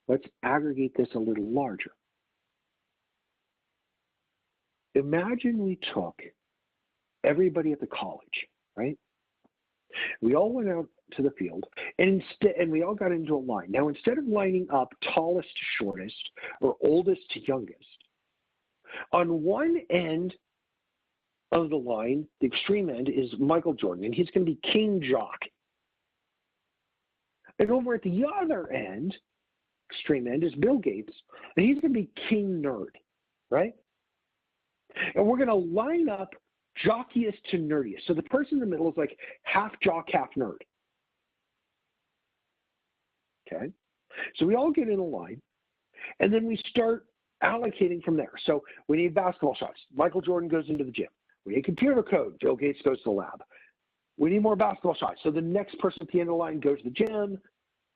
Let's aggregate this a little larger. Imagine we took everybody at the college, right? We all went out to the field, and we all got into a line. Now, instead of lining up tallest to shortest or oldest to youngest, on one end of the line, the extreme end, is Michael Jordan, and he's going to be king jock. And over at the other end, extreme end, is Bill Gates, and he's going to be king nerd, right? And we're going to line up jockiest to nerdiest. So the person in the middle is like half jock, half nerd. Okay? So we all get in a line, and then we start allocating from there. So we need basketball shots. Michael Jordan goes into the gym. We need computer code. Bill Gates goes to the lab. We need more basketball shots. So the next person at the end of the line goes to the gym.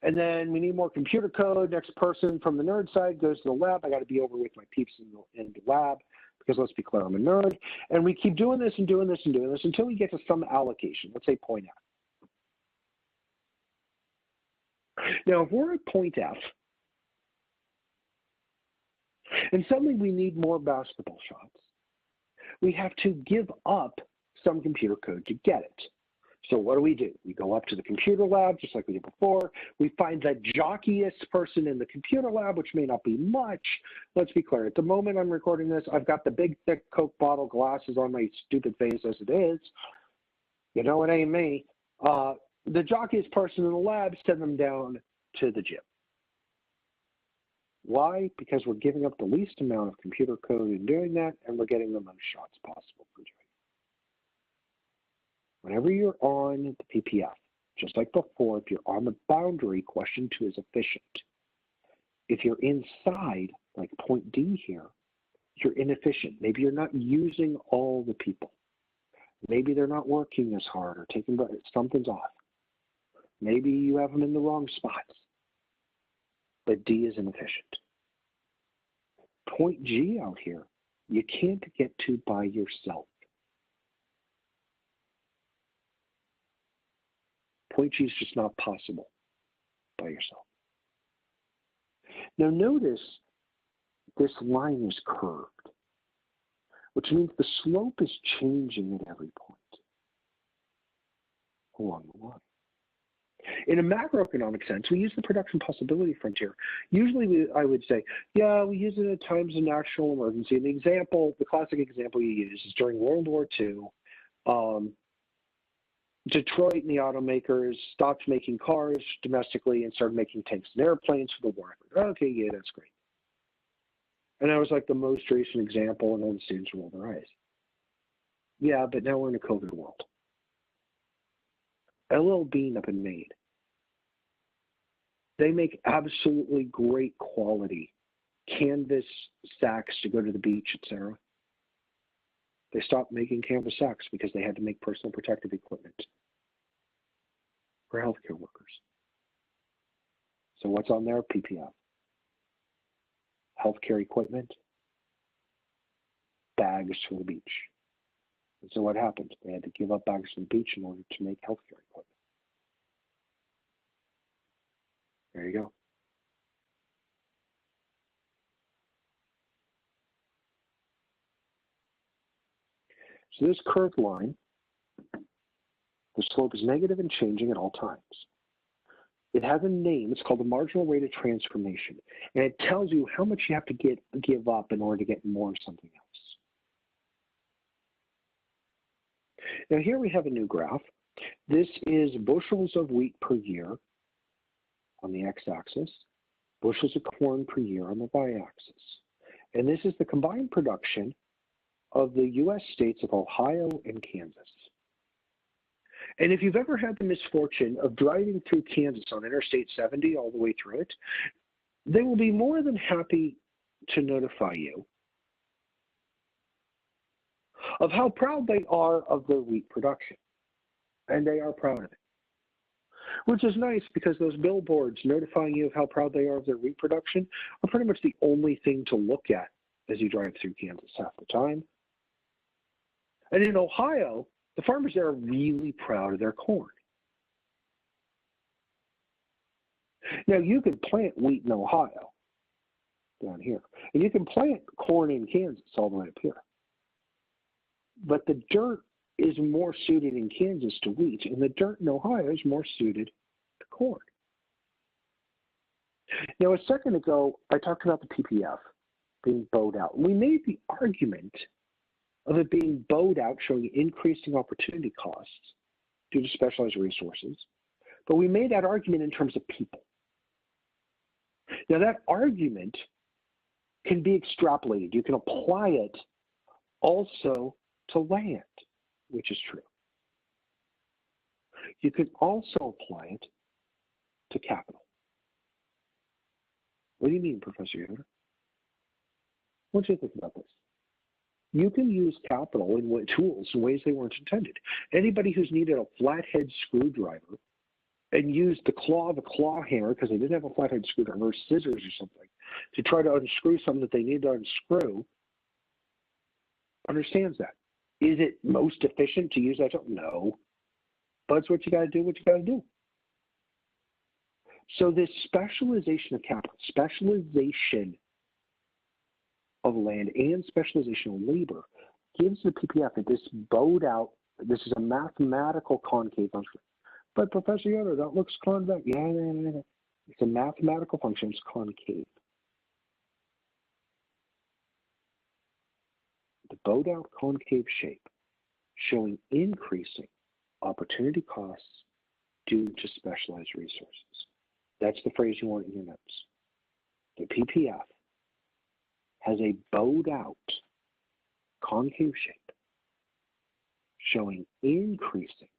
And then we need more computer code. Next person from the nerd side goes to the lab. I got to be over with my peeps in the lab because let's be clear, I'm a nerd. And we keep doing this and doing this and doing this until we get to some allocation. Let's say point F. Now, if we're at point F, and suddenly we need more basketball shots, we have to give up some computer code to get it. So what do? We go up to the computer lab, just like we did before. We find the jockiest person in the computer lab, which may not be much. Let's be clear. At the moment I'm recording this, I've got the big, thick Coke bottle glasses on my stupid face as it is. You know, it ain't me. The jockiest person in the lab, send them down to the gym. Why? Because we're giving up the least amount of computer code in doing that, and we're getting the most shots possible for doing it. Whenever you're on the PPF, just like before, if you're on the boundary, question 2 is efficient. If you're inside, like point D here, you're inefficient. Maybe you're not using all the people. Maybe they're not working as hard or taking, something's off. Maybe you have them in the wrong spots. But D is inefficient. Point G out here, you can't get to by yourself. Point G is just not possible by yourself. Now notice this line is curved, which means the slope is changing at every point along the line. In a macroeconomic sense, we use the production possibility frontier. Usually I would say, yeah, we use it at times of national emergency. And the classic example you use is during World War II, Detroit and the automakers stopped making cars domestically and started making tanks and airplanes for the war effort. Okay, yeah, that's great. And that was like the most recent example, and all the students rolled their eyes. Yeah, but now we're in a COVID world. LL Bean up in Maine. They make absolutely great quality canvas sacks to go to the beach, etc. They stopped making canvas sacks because they had to make personal protective equipment for healthcare workers. So what's on there? PPF. Healthcare equipment, bags for the beach. And so what happened? They had to give up bags for the beach in order to make healthcare equipment. There you go. So this curved line, the slope is negative and changing at all times. It has a name. It's called the marginal rate of transformation. And it tells you how much you have to give up in order to get more of something else. Now here we have a new graph. This is bushels of wheat per year on the x-axis, bushels of corn per year on the y-axis. And this is the combined production of the U.S. states of Ohio and Kansas. And if you've ever had the misfortune of driving through Kansas on Interstate 70 all the way through it, they will be more than happy to notify you of how proud they are of their wheat production. And they are proud of it. Which is nice because those billboards notifying you of how proud they are of their wheat production are pretty much the only thing to look at as you drive through Kansas half the time. And in Ohio, the farmers there are really proud of their corn. Now, you can plant wheat in Ohio, down here, and you can plant corn in Kansas all the way up here. But the dirt is more suited in Kansas to wheat, and the dirt in Ohio is more suited to corn. Now, a second ago, I talked about the PPF being bowed out. We made the argument of it being bowed out, showing increasing opportunity costs due to specialized resources. But we made that argument in terms of people. Now, that argument can be extrapolated. You can apply it also to land, which is true. You can also apply it to capital. What do you mean, Professor Yoder? What do you think about this? You can use capital in tools in ways they weren't intended. Anybody who's needed a flathead screwdriver and used the claw of a claw hammer because they didn't have a flathead screwdriver or scissors or something to try to unscrew something that they need to unscrew understands that. Is it most efficient to use that tool? No. But it's what you got to do, what you got to do. So this specialization of capital, specialization of land and specialization of labor gives the PPF this bowed out, this is a mathematical concave function. But Professor Yoder, that looks convex. Yeah. It's a mathematical function, it's concave. The bowed out concave shape showing increasing opportunity costs due to specialized resources. That's the phrase you want in your notes. The PPF has a bowed out concave shape showing increasing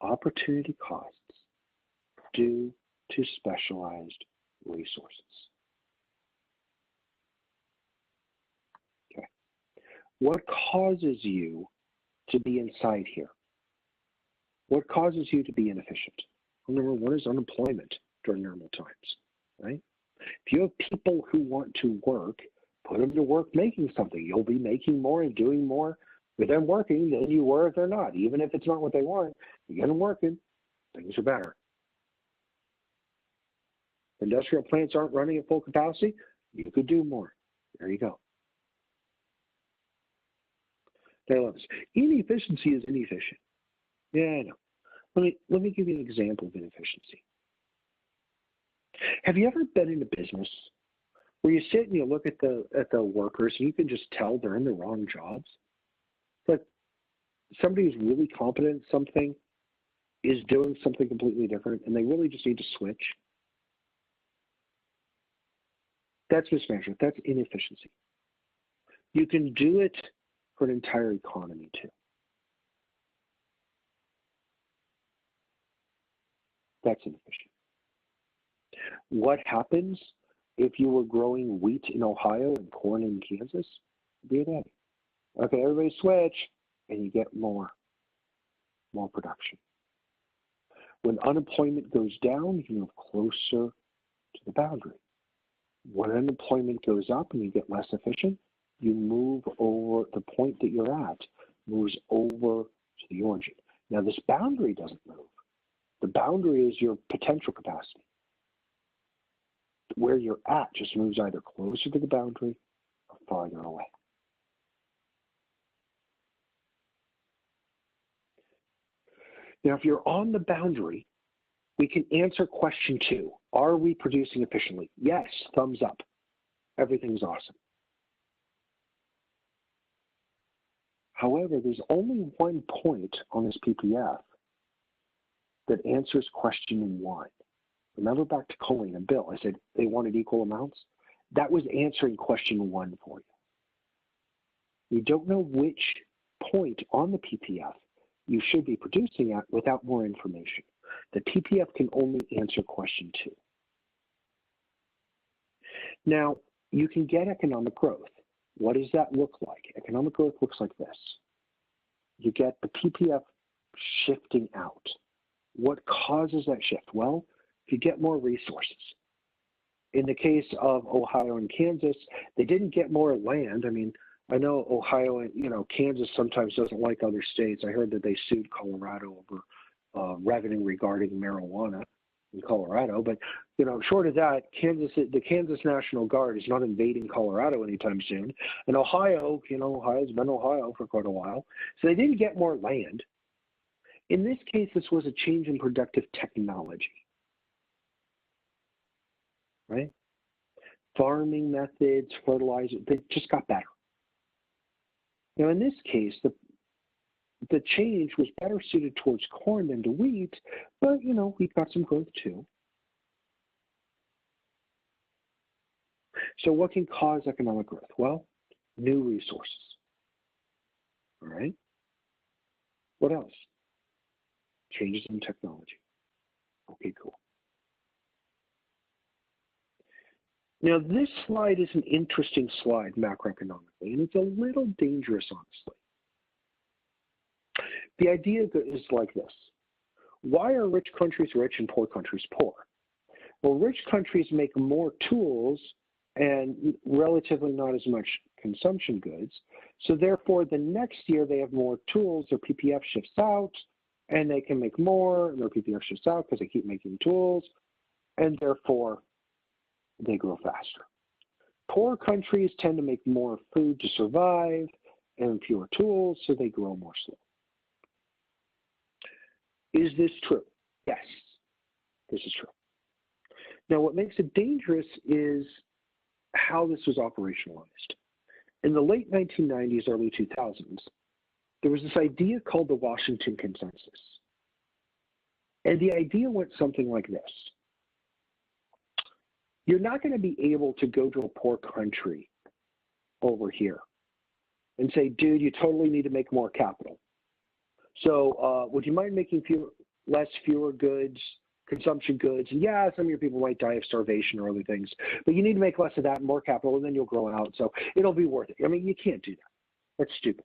opportunity costs due to specialized resources. Okay. What causes you to be inside here? What causes you to be inefficient? Well, number one is unemployment during normal times, right? If you have people who want to work, put them to work making something. You'll be making more and doing more with them working than you were if they're not. Even if it's not what they want, you get them working, things are better. Industrial plants aren't running at full capacity, you could do more. There you go. I love this. Inefficiency is inefficient. Yeah, I know. Let me give you an example of inefficiency. Have you ever been in a business where you sit and you look at the workers and you can just tell they're in the wrong jobs? But somebody who's really competent at something is doing something completely different and they really just need to switch? That's mismanagement. That's inefficiency. You can do it for an entire economy too. That's inefficient. What happens if you were growing wheat in Ohio and corn in Kansas? Be that. Okay, everybody switch, and you get more production. When unemployment goes down, you move closer to the boundary. When unemployment goes up and you get less efficient, you move over the point that you're at, moves over to the origin. Now, this boundary doesn't move. The boundary is your potential capacity. Where you're at just moves either closer to the boundary or farther away. Now, if you're on the boundary, we can answer question 2. Are we producing efficiently? Yes, thumbs up. Everything's awesome. However, there's only one point on this PPF that answers question 1. Remember back to Colleen and Bill, I said they wanted equal amounts? That was answering question 1 for you. You don't know which point on the PPF you should be producing at without more information. The PPF can only answer question 2. Now, you can get economic growth. What does that look like? Economic growth looks like this. You get the PPF shifting out. What causes that shift? Well, if you get more resources. In the case of Ohio and Kansas, they didn't get more land. I mean, I know Ohio and Kansas sometimes doesn't like other states. I heard that they sued Colorado over revenue regarding marijuana in Colorado. But short of that, the Kansas National Guard is not invading Colorado anytime soon. And Ohio, Ohio's been Ohio for quite a while, so they didn't get more land. In this case, this was a change in productive technology, right? Farming methods, fertilizer, they just got better. Now, in this case, the change was better suited towards corn than to wheat, but, wheat got some growth too. So what can cause economic growth? Well, new resources, all right? What else? Changes in technology. Okay, cool. Now, this slide is an interesting slide macroeconomically, and it's a little dangerous, honestly. The idea is like this. Why are rich countries rich and poor countries poor? Well, rich countries make more tools and relatively not as much consumption goods. So therefore, the next year they have more tools, their PPF shifts out, and they can make more, and their PPF shifts out because they keep making tools, and therefore they grow faster. Poor countries tend to make more food to survive and fewer tools, so they grow more slowly. Is this true? Yes, this is true. Now, what makes it dangerous is how this was operationalized. In the late 1990s, early 2000s, there was this idea called the Washington Consensus. And the idea went something like this. You're not going to be able to go to a poor country over here and say, dude, you totally need to make more capital. So would you mind making fewer goods? consumption goods. And yeah, some of your people might die of starvation or other things, but you need to make less of that and more capital, and then you'll grow out. So it'll be worth it. I mean, you can't do that. That's stupid,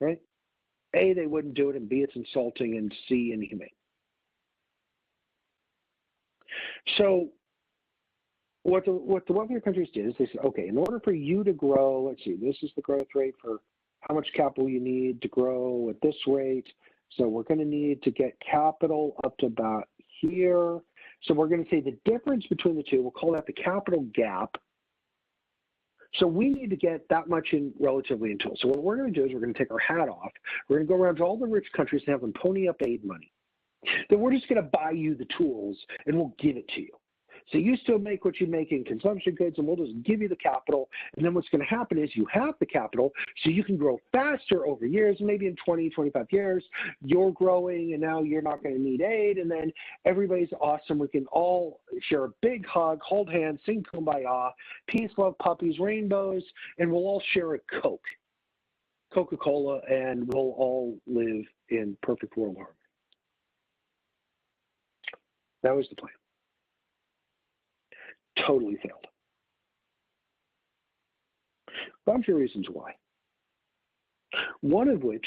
right? A, they wouldn't do it, and B, it's insulting, and C, inhumane. So what the wealthier countries did is they said, okay, in order for you to grow, let's see, this is the growth rate for how much capital you need to grow at this rate. So we're going to need to get capital up to about here. So we're going to say the difference between the two, we'll call that the capital gap. So we need to get that much in relatively in tools. So what we're going to do is we're going to take our hat off. We're going to go around to all the rich countries and have them pony up aid money. Then we're just going to buy you the tools and we'll give it to you. So you still make what you make in consumption goods, and we'll just give you the capital. And then what's going to happen is you have the capital, so you can grow faster over years. Maybe in 20, 25 years, you're growing, and now you're not going to need aid. And then everybody's awesome. We can all share a big hug, hold hands, sing Kumbaya, peace, love, puppies, rainbows, and we'll all share a Coke, Coca-Cola, and we'll all live in perfect world harmony. That was the plan. Totally failed. A bunch of reasons why. One of which,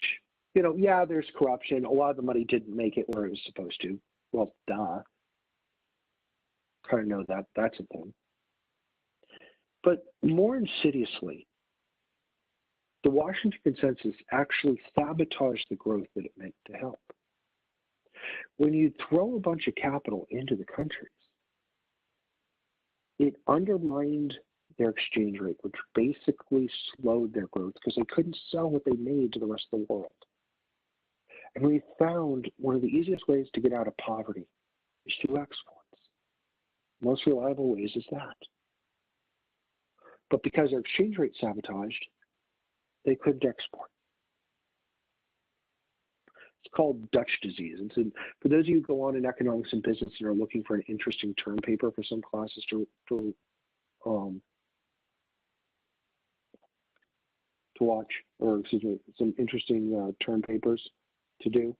yeah, there's corruption. A lot of the money didn't make it where it was supposed to. Well, duh. Kind of know that. That's a thing. But more insidiously, the Washington Consensus actually sabotaged the growth that it meant to help. When you throw a bunch of capital into the countries, it undermined their exchange rate, which basically slowed their growth because they couldn't sell what they made to the rest of the world. And we found one of the easiest ways to get out of poverty is through exports. Most reliable ways is that. But because their exchange rate sabotaged, they couldn't export. It's called Dutch disease. And for those of you who go on in economics and business and are looking for an interesting term paper for some classes to watch, or excuse me, some interesting term papers to do,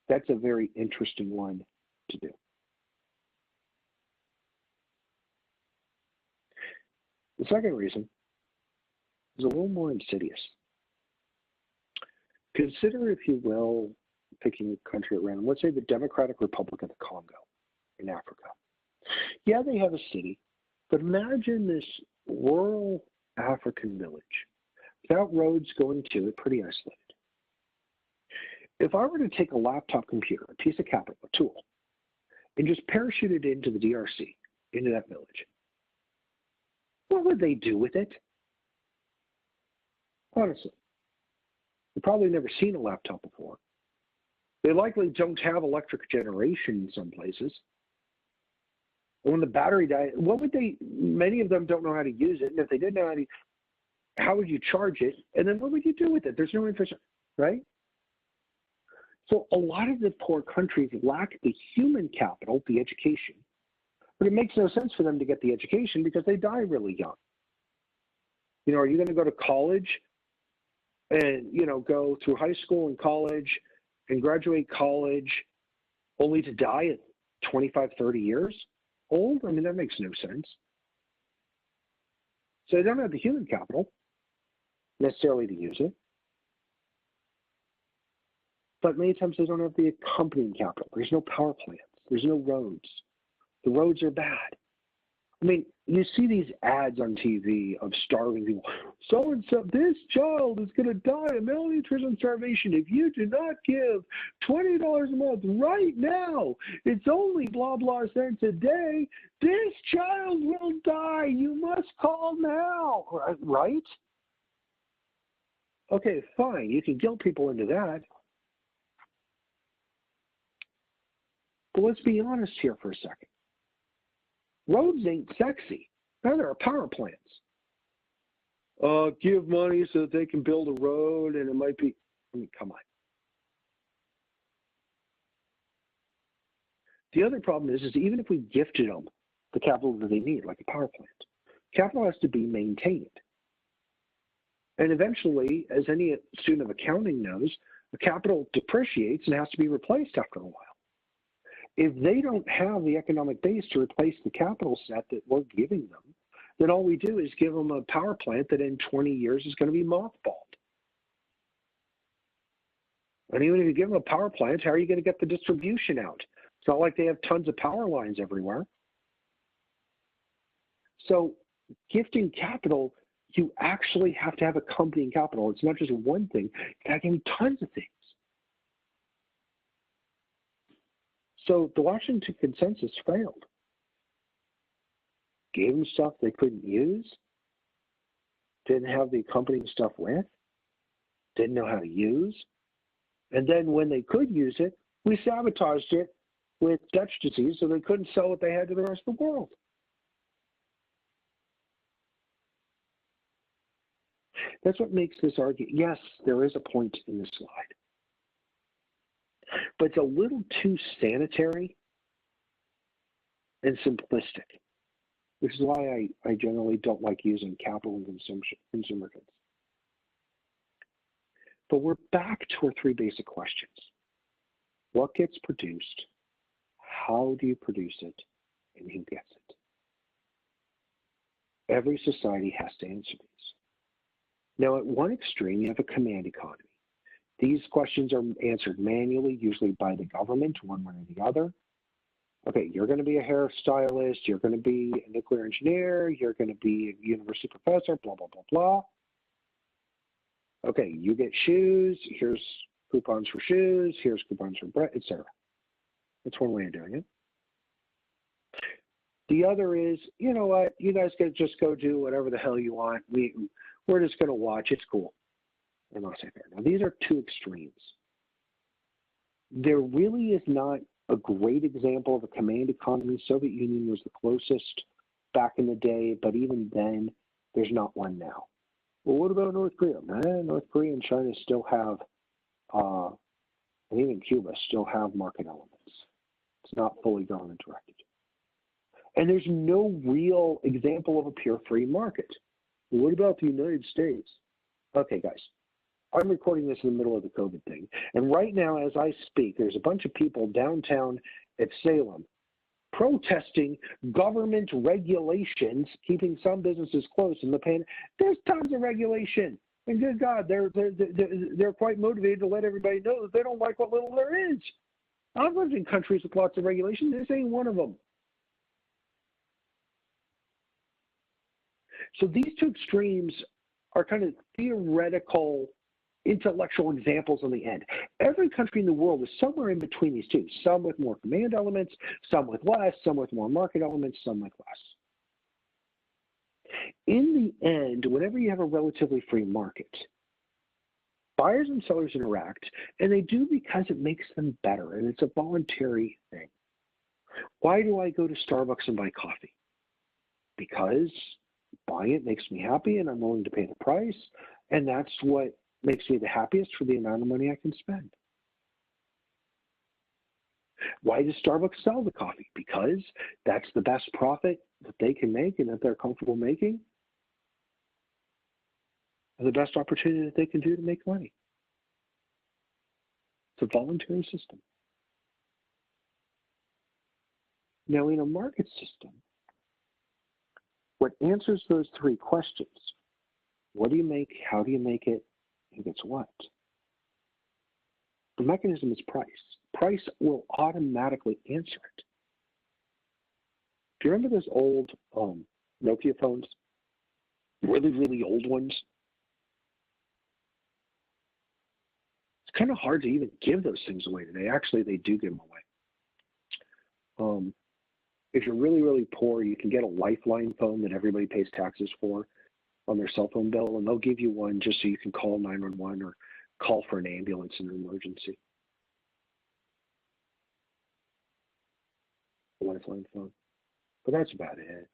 that's a very interesting one to do. The second reason is a little more insidious. Consider, if you will, picking a country at random. Let's say the Democratic Republic of the Congo in Africa. Yeah, they have a city, but imagine this rural African village without roads going to it, pretty isolated. If I were to take a laptop computer, a piece of capital, a tool, and just parachute it into the DRC, into that village, what would they do with it? Honestly. They've probably never seen a laptop before. They likely don't have electric generation in some places. And when the battery dies, many of them don't know how to use it. And if they didn't know how would you charge it? And then what would you do with it? There's no infrastructure, right? So a lot of the poor countries lack the human capital, the education, but it makes no sense for them to get the education because they die really young. Are you going to go to college and, go through high school and college and graduate college only to die at 25, 30 years old? I mean, that makes no sense. So they don't have the human capital necessarily to use it. But many times they don't have the accompanying capital. There's no power plants. There's no roads. The roads are bad. I mean, you see these ads on TV of starving people. So-and-so, this child is going to die of malnutrition starvation if you do not give $20 a month right now. It's only blah, blah cents a day. This child will die. You must call now. Right? Okay, fine. You can guilt people into that. But let's be honest here for a second. Roads ain't sexy. Neither are power plants. Give money so that they can build a road, and it might be, come on. The other problem is even if we gifted them the capital that they need, like a power plant, capital has to be maintained. And eventually, as any student of accounting knows, The capital depreciates and has to be replaced after a while. If they don't have the economic base to replace the capital set that we're giving them, then all we do is give them a power plant that in 20 years is going to be mothballed. And even if you give them a power plant, how are you going to get the distribution out? It's not like they have tons of power lines everywhere. So gifting capital, you actually have to have accompanying capital. It's not just one thing. You got to give them tons of things. So the Washington Consensus failed. Gave them stuff they couldn't use, didn't have the accompanying stuff with, didn't know how to use. And then when they could use it, we sabotaged it with Dutch disease so they couldn't sell what they had to the rest of the world. That's what makes this argument. Yes, there is a point in this slide, but it's a little too sanitary and simplistic, which is why I generally don't like using capital and consumer goods. But we're back to our three basic questions. What gets produced? How do you produce it? And who gets it? Every society has to answer these. Now, at one extreme, you have a command economy. These questions are answered manually, usually by the government, one way or the other. Okay, you're going to be a hairstylist, you're going to be a nuclear engineer, you're going to be a university professor, blah, blah, blah, blah. Okay, you get shoes, here's coupons for shoes, here's coupons for bread, etc. That's one way of doing it. The other is, you know what, you guys can just go do whatever the hell you want. We're just going to watch, it's cool. And I'll say fair. Now, these are two extremes. There really is not a great example of a command economy. Soviet Union was the closest back in the day, but even then, there's not one now. Well, what about North Korea? North Korea and China still have, and even Cuba still have market elements. It's not fully government directed. And there's no real example of a pure free market. What about the United States? Okay, guys, I'm recording this in the middle of the COVID thing. And right now, as I speak, there's a bunch of people downtown at Salem protesting government regulations, keeping some businesses closed in the pandemic. There's tons of regulation. And good God, they're quite motivated to let everybody know that they don't like what little there is. I've lived in countries with lots of regulation. This ain't one of them. So these two extremes are kind of theoretical, intellectual examples on the end. Every country in the world is somewhere in between these two, some with more command elements, some with less, some with more market elements, some with less. In the end, whenever you have a relatively free market, buyers and sellers interact, and they do because it makes them better, and it's a voluntary thing. Why do I go to Starbucks and buy coffee? Because buying it makes me happy, and I'm willing to pay the price, and that's what makes me the happiest for the amount of money I can spend. Why does Starbucks sell the coffee? Because that's the best profit that they can make and that they're comfortable making, and the best opportunity that they can do to make money. It's a voluntary system. Now, in a market system, what answers those three questions, what do you make, how do you make it, who gets what? The mechanism is price. Price will automatically answer it. Do you remember those old Nokia phones? Really, really old ones? It's kind of hard to even give those things away today. Actually, they do give them away. If you're really, really poor, you can get a Lifeline phone that everybody pays taxes for on their cell phone bill, and they'll give you one just so you can call 911 or call for an ambulance in an emergency. A Lifeline phone. But that's about it.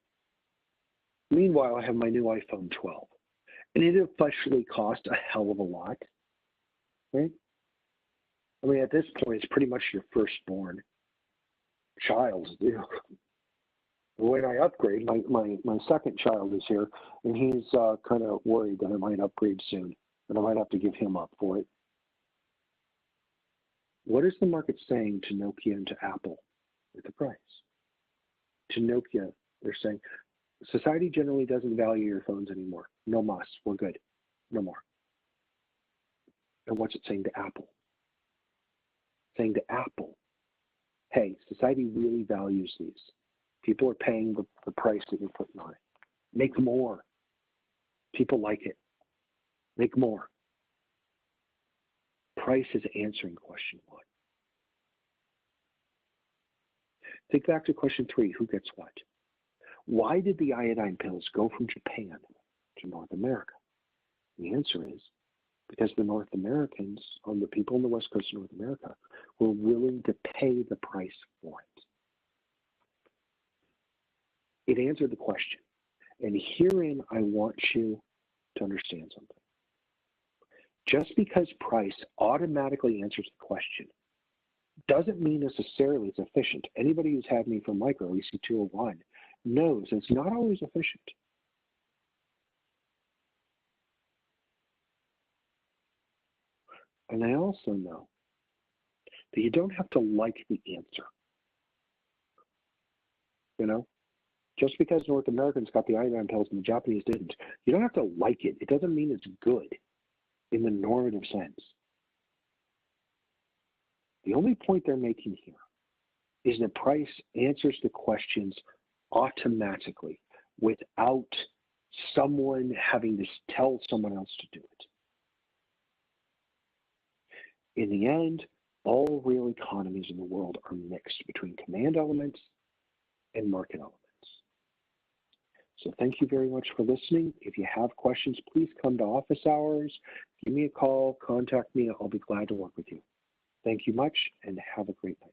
Meanwhile, I have my new iPhone 12, and it officially cost a hell of a lot, right? I mean, at this point, it's pretty much your firstborn child's due. When I upgrade, my second child is here, and he's kind of worried that I might upgrade soon, and I might have to give him up for it. What is the market saying to Nokia and to Apple with the price? To Nokia, they're saying, society generally doesn't value your phones anymore. No mas, we're good, no more. And what's it saying to Apple? Saying to Apple, hey, society really values these. People are paying the price that you're putting on it. Make more. People like it. Make more. Price is answering question 1. Think back to question 3, who gets what? Why did the iodine pills go from Japan to North America? The answer is because the North Americans, the people on the West Coast of North America, were willing to pay the price for it. It answered the question. And herein, I want you to understand something. Just because price automatically answers the question doesn't mean necessarily it's efficient. Anybody who's had me for micro EC201 knows it's not always efficient. And I also know that you don't have to like the answer. You know, just because North Americans got the iodine pills and the Japanese didn't, you don't have to like it. It doesn't mean it's good in the normative sense. The only point they're making here is that price answers the questions automatically without someone having to tell someone else to do it. In the end, all real economies in the world are mixed between command elements and market elements. So thank you very much for listening. If you have questions, please come to office hours, give me a call, contact me. I'll be glad to work with you. Thank you much, and have a great night.